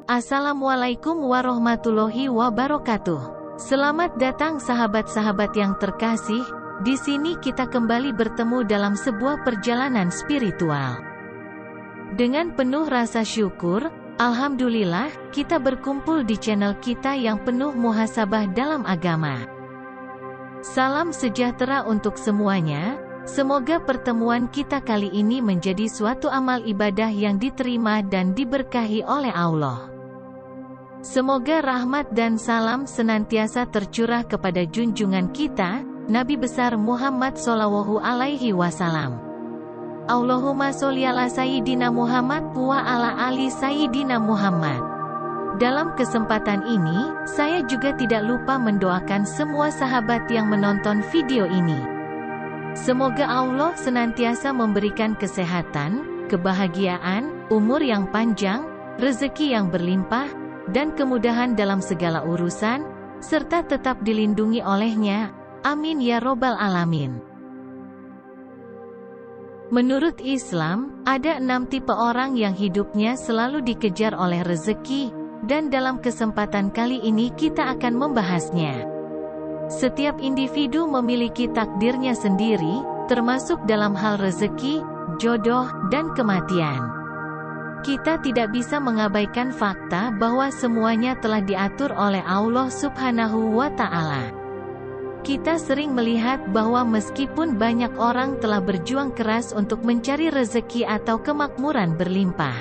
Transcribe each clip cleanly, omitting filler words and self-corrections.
Assalamualaikum warahmatullahi wabarakatuh. Selamat datang sahabat-sahabat yang terkasih. Di sini kita kembali bertemu dalam sebuah perjalanan spiritual. Dengan penuh rasa syukur, alhamdulillah, kita berkumpul di channel kita yang penuh muhasabah dalam agama. Salam sejahtera untuk semuanya. Semoga pertemuan kita kali ini menjadi suatu amal ibadah yang diterima dan diberkahi oleh Allah. Semoga rahmat dan salam senantiasa tercurah kepada junjungan kita, Nabi besar Muhammad Shallallahu Alaihi Wasallam. Allahumma sholli ala Sayyidina Muhammad wa ala ali Sayyidina Muhammad. Dalam kesempatan ini, saya juga tidak lupa mendoakan semua sahabat yang menonton video ini. Semoga Allah senantiasa memberikan kesehatan, kebahagiaan, umur yang panjang, rezeki yang berlimpah, dan kemudahan dalam segala urusan, serta tetap dilindungi olehnya. Amin ya robbal alamin. Menurut Islam, ada 6 tipe orang yang hidupnya selalu dikejar oleh rezeki, dan dalam kesempatan kali ini kita akan membahasnya. Setiap individu memiliki takdirnya sendiri, termasuk dalam hal rezeki, jodoh, dan kematian. Kita tidak bisa mengabaikan fakta bahwa semuanya telah diatur oleh Allah Subhanahu wa Ta'ala. Kita sering melihat bahwa meskipun banyak orang telah berjuang keras untuk mencari rezeki atau kemakmuran berlimpah,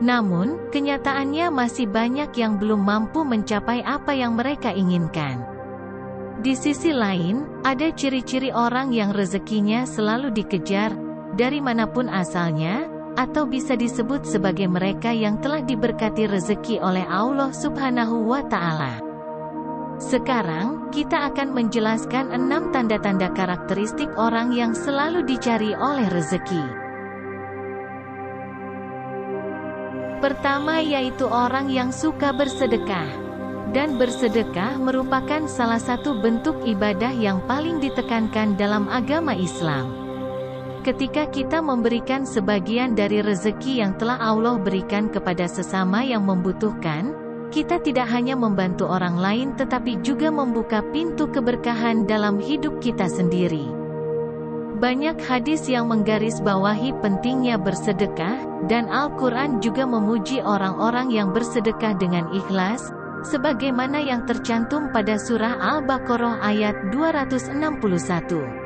namun kenyataannya masih banyak yang belum mampu mencapai apa yang mereka inginkan. Di sisi lain, ada ciri-ciri orang yang rezekinya selalu dikejar, dari manapun asalnya, atau bisa disebut sebagai mereka yang telah diberkati rezeki oleh Allah Subhanahu wa Ta'ala. Sekarang, kita akan menjelaskan 6 tanda-tanda karakteristik orang yang selalu dicari oleh rezeki. Pertama yaitu orang yang suka bersedekah. Dan bersedekah merupakan salah satu bentuk ibadah yang paling ditekankan dalam agama Islam. Ketika kita memberikan sebagian dari rezeki yang telah Allah berikan kepada sesama yang membutuhkan, kita tidak hanya membantu orang lain tetapi juga membuka pintu keberkahan dalam hidup kita sendiri. Banyak hadis yang menggarisbawahi pentingnya bersedekah, dan Al-Quran juga memuji orang-orang yang bersedekah dengan ikhlas, sebagaimana yang tercantum pada surah Al-Baqarah ayat 261.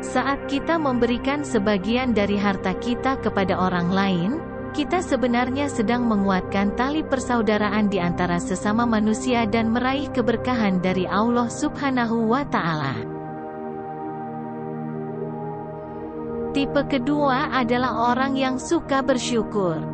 Saat kita memberikan sebagian dari harta kita kepada orang lain, kita sebenarnya sedang menguatkan tali persaudaraan di antara sesama manusia dan meraih keberkahan dari Allah Subhanahu wa Ta'ala. Tipe kedua adalah orang yang suka bersyukur.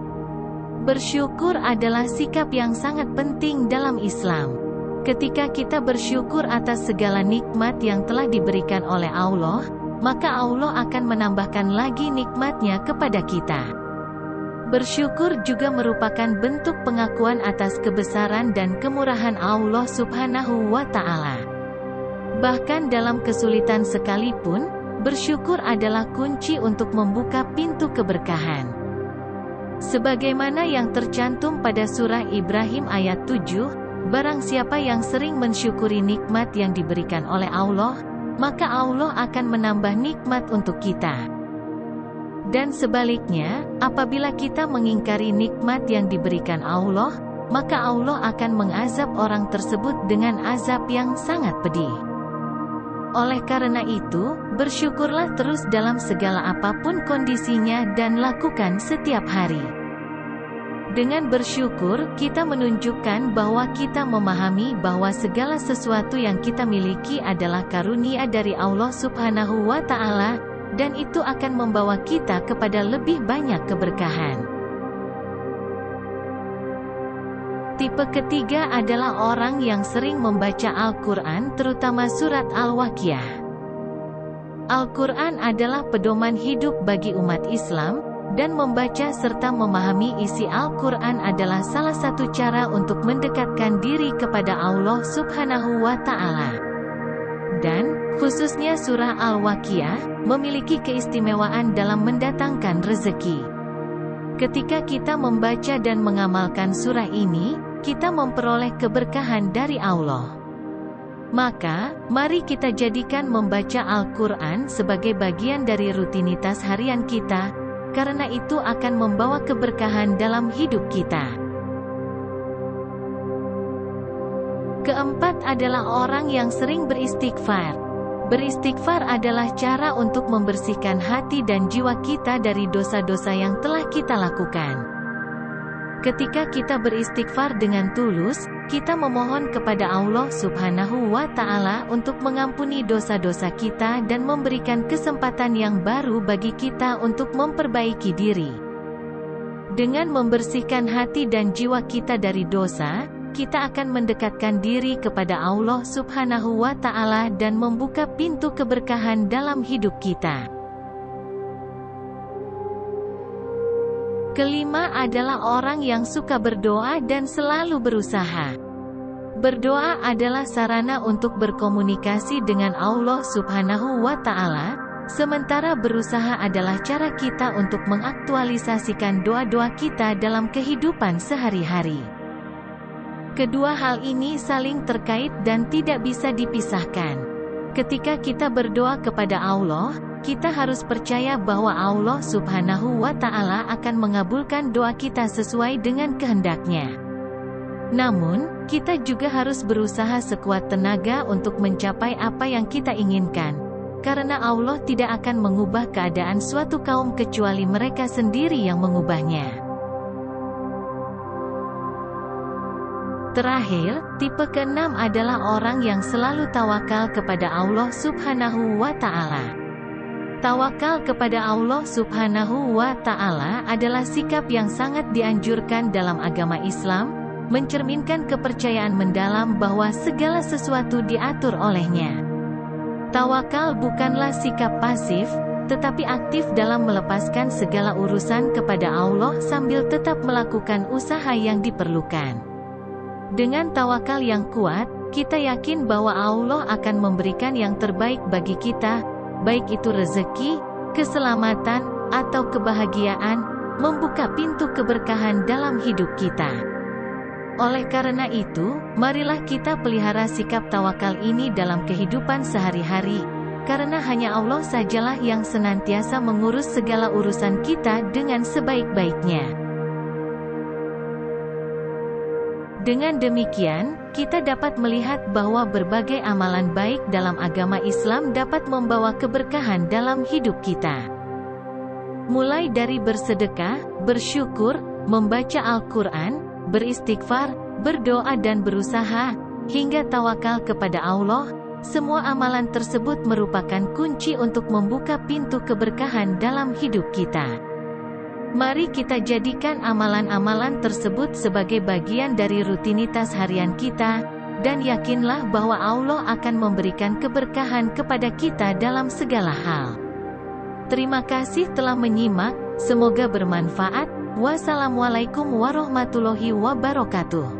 Bersyukur adalah sikap yang sangat penting dalam Islam. Ketika kita bersyukur atas segala nikmat yang telah diberikan oleh Allah, maka Allah akan menambahkan lagi nikmatnya kepada kita. Bersyukur juga merupakan bentuk pengakuan atas kebesaran dan kemurahan Allah Subhanahu wa Ta'ala. Bahkan dalam kesulitan sekalipun, bersyukur adalah kunci untuk membuka pintu keberkahan. Sebagaimana yang tercantum pada surah Ibrahim ayat 7, barang siapa yang sering mensyukuri nikmat yang diberikan oleh Allah, maka Allah akan menambah nikmat untuk kita. Dan sebaliknya, apabila kita mengingkari nikmat yang diberikan Allah, maka Allah akan mengazab orang tersebut dengan azab yang sangat pedih. Oleh karena itu, bersyukurlah terus dalam segala apapun kondisinya dan lakukan setiap hari. Dengan bersyukur, kita menunjukkan bahwa kita memahami bahwa segala sesuatu yang kita miliki adalah karunia dari Allah Subhanahu wa Ta'ala, dan itu akan membawa kita kepada lebih banyak keberkahan. Tipe ketiga adalah orang yang sering membaca Al-Quran, terutama surat Al-Waqiah. Al-Quran adalah pedoman hidup bagi umat Islam, dan membaca serta memahami isi Al-Quran adalah salah satu cara untuk mendekatkan diri kepada Allah Subhanahu wa Ta'ala. Dan, khususnya surah Al-Waqiah, memiliki keistimewaan dalam mendatangkan rezeki. Ketika kita membaca dan mengamalkan surah ini, kita memperoleh keberkahan dari Allah. Maka, mari kita jadikan membaca Al-Quran sebagai bagian dari rutinitas harian kita, karena itu akan membawa keberkahan dalam hidup kita. Keempat adalah orang yang sering beristighfar. Beristighfar adalah cara untuk membersihkan hati dan jiwa kita dari dosa-dosa yang telah kita lakukan. Ketika kita beristighfar dengan tulus, kita memohon kepada Allah Subhanahu wa Ta'ala untuk mengampuni dosa-dosa kita dan memberikan kesempatan yang baru bagi kita untuk memperbaiki diri. Dengan membersihkan hati dan jiwa kita dari dosa, kita akan mendekatkan diri kepada Allah Subhanahu wa Ta'ala dan membuka pintu keberkahan dalam hidup kita. Kelima adalah orang yang suka berdoa dan selalu berusaha. Berdoa adalah sarana untuk berkomunikasi dengan Allah Subhanahu wa Ta'ala, sementara berusaha adalah cara kita untuk mengaktualisasikan doa-doa kita dalam kehidupan sehari-hari. Kedua hal ini saling terkait dan tidak bisa dipisahkan. Ketika kita berdoa kepada Allah, kita harus percaya bahwa Allah Subhanahu wa Ta'ala akan mengabulkan doa kita sesuai dengan kehendaknya. Namun, kita juga harus berusaha sekuat tenaga untuk mencapai apa yang kita inginkan, karena Allah tidak akan mengubah keadaan suatu kaum kecuali mereka sendiri yang mengubahnya. Terakhir, tipe keenam adalah orang yang selalu tawakal kepada Allah Subhanahu wa Ta'ala. Tawakal kepada Allah Subhanahu wa Ta'ala adalah sikap yang sangat dianjurkan dalam agama Islam, mencerminkan kepercayaan mendalam bahwa segala sesuatu diatur olehnya. Tawakal bukanlah sikap pasif, tetapi aktif dalam melepaskan segala urusan kepada Allah sambil tetap melakukan usaha yang diperlukan. Dengan tawakal yang kuat, kita yakin bahwa Allah akan memberikan yang terbaik bagi kita, baik itu rezeki, keselamatan, atau kebahagiaan, membuka pintu keberkahan dalam hidup kita. Oleh karena itu, marilah kita pelihara sikap tawakal ini dalam kehidupan sehari-hari, karena hanya Allah sajalah yang senantiasa mengurus segala urusan kita dengan sebaik-baiknya. Dengan demikian, kita dapat melihat bahwa berbagai amalan baik dalam agama Islam dapat membawa keberkahan dalam hidup kita. Mulai dari bersedekah, bersyukur, membaca Al-Quran, beristighfar, berdoa dan berusaha, hingga tawakal kepada Allah, semua amalan tersebut merupakan kunci untuk membuka pintu keberkahan dalam hidup kita. Mari kita jadikan amalan-amalan tersebut sebagai bagian dari rutinitas harian kita, dan yakinlah bahwa Allah akan memberikan keberkahan kepada kita dalam segala hal. Terima kasih telah menyimak, semoga bermanfaat. Wassalamualaikum warahmatullahi wabarakatuh.